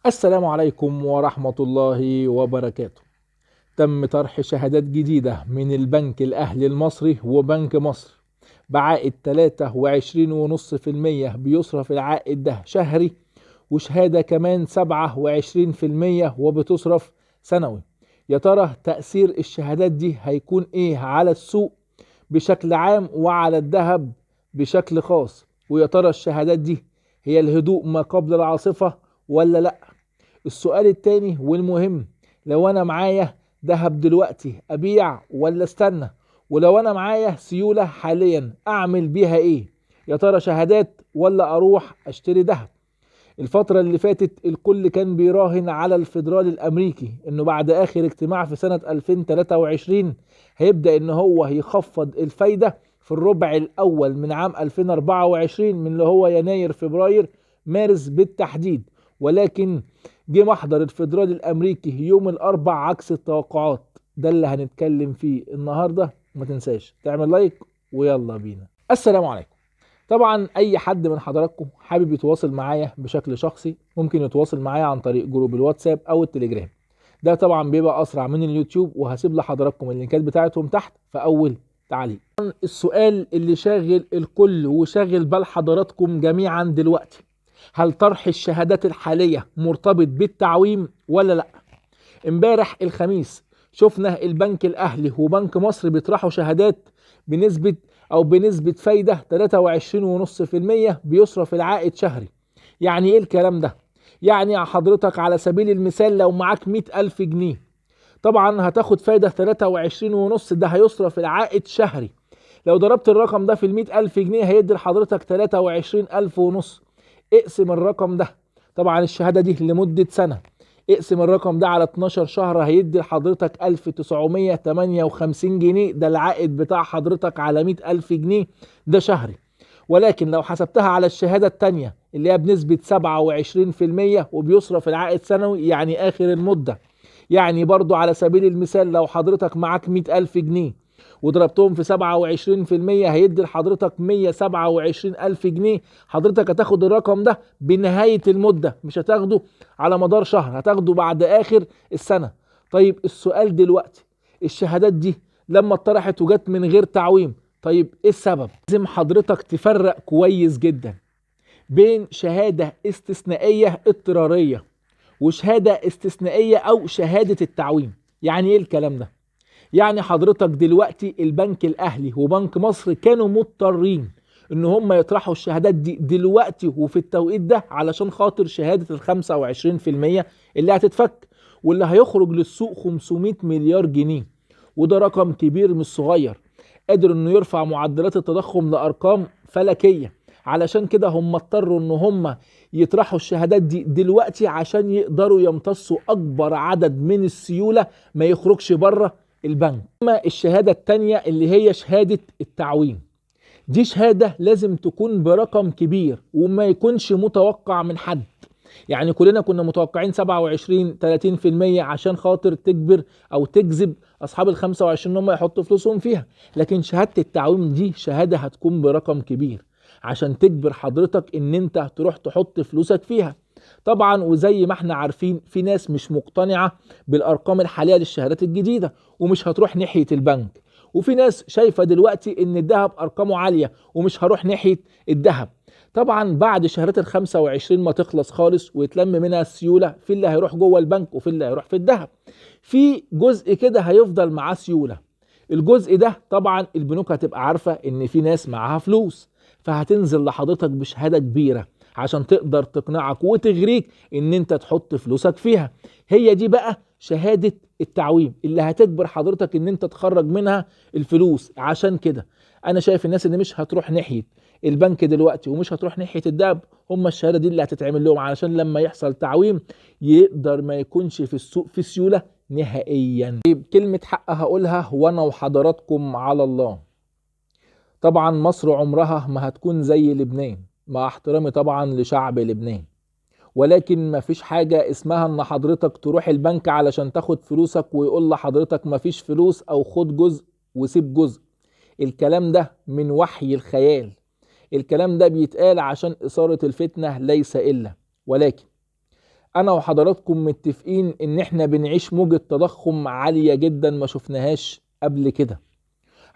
السلام عليكم ورحمة الله وبركاته. تم طرح شهادات جديدة من البنك الأهلي المصري وبنك مصر بعائد 23.5% بيصرف العائد ده شهري، وشهادة كمان 27% وبتصرف سنوي. يا ترى تأثير الشهادات دي هيكون ايه على السوق بشكل عام وعلى الذهب بشكل خاص؟ ويا ترى الشهادات دي هي الهدوء ما قبل العاصفة ولا لأ؟ السؤال التاني والمهم، لو انا معايا ذهب دلوقتي ابيع ولا استنى؟ ولو انا معايا سيولة حاليا اعمل بيها ايه؟ يا ترى شهادات ولا اروح اشتري ذهب؟ الفترة اللي فاتت الكل كان بيراهن على الفيدرالي الامريكي انه بعد اخر اجتماع في سنة 2023 هيبدأ ان هو يخفض الفايدة في الربع الاول من عام 2024، من اللي هو يناير فبراير مارس بالتحديد. ولكن جه محضر الفيدرالي الامريكي يوم الاربع عكس التوقعات. ده اللي هنتكلم فيه النهارده، ما تنساش تعمل لايك ويلا بينا. السلام عليكم. طبعا اي حد من حضراتكم حابب يتواصل معايا بشكل شخصي ممكن يتواصل معايا عن طريق جروب الواتساب او التليجرام. ده طبعا بيبقى اسرع من اليوتيوب، وهسيب لحضراتكم اللينكات بتاعتهم تحت في اول تعليق. السؤال اللي شاغل الكل وشاغل بال حضراتكم جميعا دلوقتي، هل طرح الشهادات الحالية مرتبط بالتعويم ولا لا؟ امبارح الخميس شفنا البنك الاهلي وبنك مصر بيطرحوا شهادات بنسبة فايدة 23.5% بيصرف العائد شهري. يعني ايه الكلام ده؟ يعني حضرتك على سبيل المثال لو معاك 100,000 جنيه، طبعا هتاخد فايدة 23.5، ده هيصرف العائد شهري. لو ضربت الرقم ده في 100,000 جنيه هيدي لحضرتك 23,500. اقسم الرقم ده، طبعا الشهادة دي لمدة سنة، اقسم الرقم ده على 12 شهر هيدي لحضرتك 1958 جنيه. ده العائد بتاع حضرتك على 100,000 جنيه، ده شهري. ولكن لو حسبتها على الشهادة التانية اللي هي بنسبة 27% وبيصرف العائد سنوي، يعني آخر المدة، يعني برضو على سبيل المثال لو حضرتك معاك 100,000 جنيه وضربتهم في 27% هيدي لحضرتك 127,000 جنيه. حضرتك هتاخد الرقم ده بنهاية المدة، مش هتاخده على مدار شهر، هتاخده بعد آخر السنة. طيب السؤال دلوقتي، الشهادات دي لما اتطرحت وجت من غير تعويم، طيب ايه السبب؟ لازم حضرتك تفرق كويس جدا بين شهادة استثنائية اضطرارية وشهادة استثنائية او شهادة التعويم. يعني ايه الكلام ده؟ يعني حضرتك دلوقتي البنك الاهلي وبنك مصر كانوا مضطرين ان هم يطرحوا الشهادات دي دلوقتي وفي التوقيت ده علشان خاطر شهادة ال25% اللي هتتفك، واللي هيخرج للسوق 500 مليار جنيه. وده رقم كبير مش صغير، قادر انه يرفع معدلات التضخم لارقام فلكية. علشان كده هم اضطروا ان هم يطرحوا الشهادات دي دلوقتي عشان يقدروا يمتصوا اكبر عدد من السيولة ما يخرجش بره البنك. اما الشهادة التانية اللي هي شهادة التعويم، دي شهادة لازم تكون برقم كبير وما يكونش متوقع من حد. يعني كلنا كنا متوقعين 27 30% عشان خاطر تجبر او تجذب اصحاب ال 25 ان هم يحطوا فلوسهم فيها. لكن شهادة التعويم دي شهادة هتكون برقم كبير عشان تجبر حضرتك ان انت تروح تحط فلوسك فيها. طبعا وزي ما احنا عارفين في ناس مش مقتنعة بالارقام الحالية للشهادات الجديدة ومش هتروح ناحية البنك، وفي ناس شايفة دلوقتي ان الذهب ارقامه عالية ومش هروح ناحية الذهب. طبعا بعد شهادات ال25 ما تخلص خالص ويتلم منها السيولة، في اللي هيروح جوه البنك وفي اللي هيروح في الذهب. في جزء كده هيفضل معاه سيولة. الجزء ده طبعا البنوك هتبقى عارفة ان في ناس معاها فلوس، فهتنزل لحضرتك بشهادة كبيرة عشان تقدر تقنعك وتغريك ان انت تحط فلوسك فيها. هي دي بقى شهادة التعويم اللي هتجبر حضرتك ان انت تخرج منها الفلوس. عشان كده انا شايف الناس اللي مش هتروح ناحية البنك دلوقتي ومش هتروح ناحية الدهب، هم الشهادة دي اللي هتتعمل لهم علشان لما يحصل تعويم يقدر ما يكونش في السوق في سيولة نهائيا. طيب كلمة حق هقولها وانا وحضراتكم على الله، طبعا مصر عمرها ما هتكون زي لبنان، مع احترامي طبعا لشعب لبنان. ولكن ما فيش حاجة اسمها ان حضرتك تروح البنك علشان تاخد فلوسك ويقول لحضرتك ما فيش فلوس او خد جزء وسيب جزء. الكلام ده من وحي الخيال. الكلام ده بيتقال عشان إثارة الفتنة ليس إلا. ولكن انا وحضراتكم متفقين ان احنا بنعيش موجة تضخم عالية جدا ما شفناهاش قبل كده.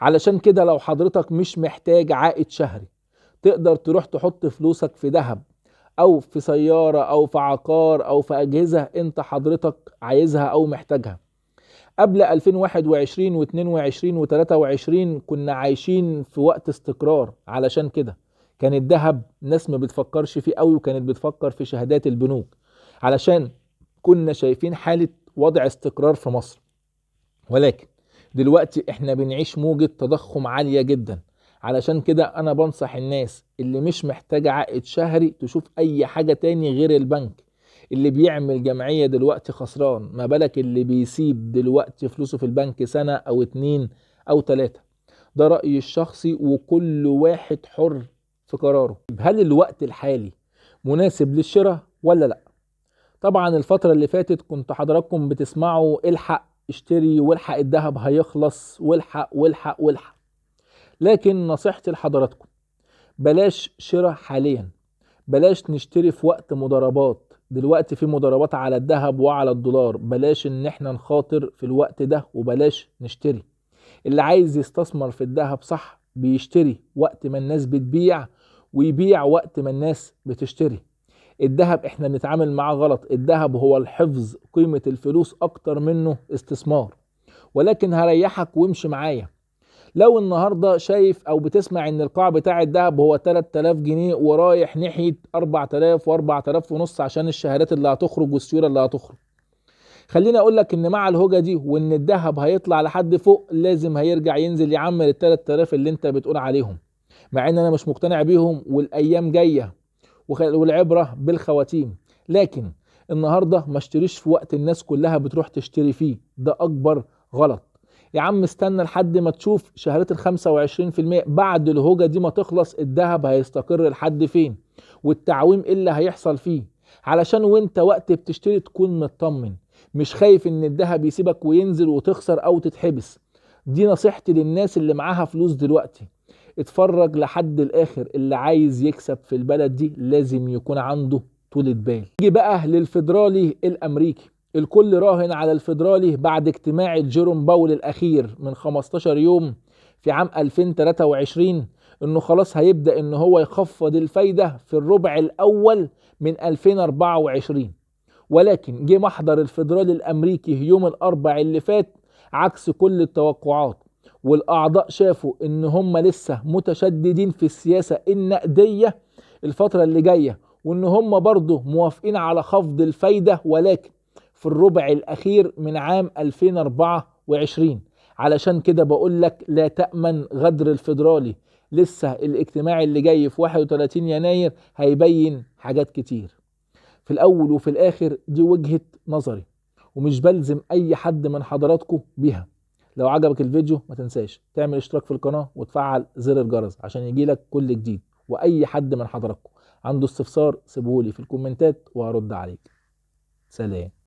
علشان كده لو حضرتك مش محتاج عائد شهري، تقدر تروح تحط فلوسك في ذهب او في سيارة او في عقار او في اجهزة انت حضرتك عايزها او محتاجها. قبل 2021 و22 و23 كنا عايشين في وقت استقرار، علشان كده كان الذهب ناس ما بتفكرش فيه قوي وكانت بتفكر في شهادات البنوك، علشان كنا شايفين حالة وضع استقرار في مصر. ولكن دلوقتي احنا بنعيش موجة تضخم عالية جدا، علشان كده انا بنصح الناس اللي مش محتاجة عائد شهري تشوف اي حاجة تاني غير البنك. اللي بيعمل جمعية دلوقتي خسران، ما بالك اللي بيسيب دلوقتي فلوسه في البنك سنة او 2 او 3. ده رأيي الشخصي وكل واحد حر في قراره. هل الوقت الحالي مناسب للشراء ولا لا؟ طبعا الفترة اللي فاتت كنت حضراتكم بتسمعوا الحق اشتري والحق الذهب هيخلص والحق والحق والحق. لكن نصيحتي لحضراتكم بلاش شراء حاليا، بلاش نشتري في وقت مضاربات. دلوقتي في مضاربات على الذهب وعلى الدولار، بلاش ان احنا نخاطر في الوقت ده وبلاش نشتري. اللي عايز يستثمر في الذهب صح بيشتري وقت ما الناس بتبيع ويبيع وقت ما الناس بتشتري. الذهب احنا بنتعامل معاه غلط، الذهب هو الحفظ قيمة الفلوس اكتر منه استثمار. ولكن هريحك وامشي معايا. لو النهاردة شايف او بتسمع ان القاع بتاع الذهب هو 3000 جنيه ورايح ناحية 4000 و4000 ونص عشان الشهادات اللي هتخرج والسيولة اللي هتخرج، خليني اقول لك ان مع الهوجة دي وان الذهب هيطلع لحد فوق لازم هيرجع ينزل يعمل ال 3000 اللي انت بتقول عليهم، مع ان انا مش مقتنع بيهم والايام جاية والعبرة بالخواتيم. لكن النهاردة ما اشتريش في وقت الناس كلها بتروح تشتري فيه، ده اكبر غلط. يا عم استنى لحد ما تشوف شهادات ال25% بعد الهوجة دي ما تخلص الذهب هيستقر لحد فين والتعويم ايه اللي هيحصل فيه، علشان وانت وقت بتشتري تكون مطمن مش خايف ان الذهب يسيبك وينزل وتخسر او تتحبس. دي نصيحتي للناس اللي معاها فلوس دلوقتي. اتفرج لحد الاخر، اللي عايز يكسب في البلد دي لازم يكون عنده طولة بال. نيجي بقى للفيدرالي الامريكي. الكل راهن على الفيدرالي بعد اجتماع جيروم باول الاخير من 15 يوم في عام 2023 انه خلاص هيبدأ ان هو يخفض الفايدة في الربع الاول من 2024. ولكن جه محضر الفيدرالي الامريكي يوم الاربع اللي فات عكس كل التوقعات، والاعضاء شافوا ان هم لسه متشددين في السياسة النقدية الفترة اللي جاية، وان هم برضو موافقين على خفض الفايدة ولكن في الربع الاخير من عام 2024. علشان كده بقول لك لا تأمن غدر الفيدرالي، لسه الاجتماع اللي جاي في 31 يناير هيبين حاجات كتير. في الاول وفي الاخر دي وجهة نظري ومش بلزم اي حد من حضراتكم بيها. لو عجبك الفيديو ما تنساش تعمل اشتراك في القناة وتفعل زر الجرس عشان يجيلك كل جديد. واي حد من حضراتكم عنده استفسار سيبهولي في الكومنتات وهرد عليك. سلام.